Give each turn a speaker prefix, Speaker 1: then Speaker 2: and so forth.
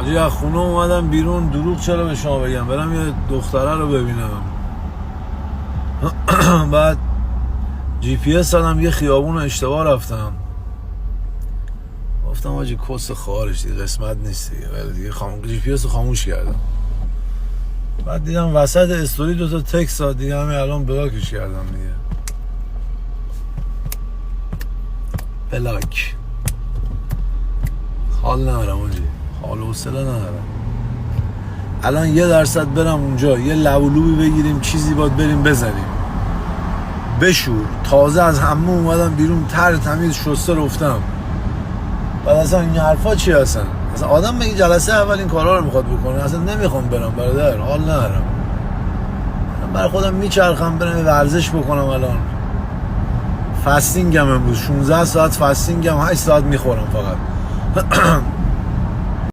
Speaker 1: آجی از خونه اومدم بیرون، دروغ چرا به شما بگم، برم یه دختره رو ببینم. بعد جی پی اس دادم یه خیابون رو اشتباه رفتم، گفتم آجی کس خارش دیگه قسمت نیست دیگه جی پی اس رو خاموش کردم. بعد دیدم وسط استوری دوتا تکس داد دیگه، همین الان بلاکش کردم دیگه. بلاک حال ندارم آجی، حال و حوصله ندارم. الان 1% برم اونجا یه لولوبی بگیریم، چیزی باید بریم بزنیم بشور. تازه از همه اومدم بیرون، تر تمیز شسته رفتم. بعد اصلا این حرفا چی هستن؟ اصلا آدم میگه جلسه اول این کارا رو میخواد بکنه، اصلا نمیخوام برم برادر، حال ندارم. من برای خودم میچرخم برم ورزش بکنم. الان فاستینگم امروز 16 ساعت فاستینگم، 8 ساعت میخورم فقط.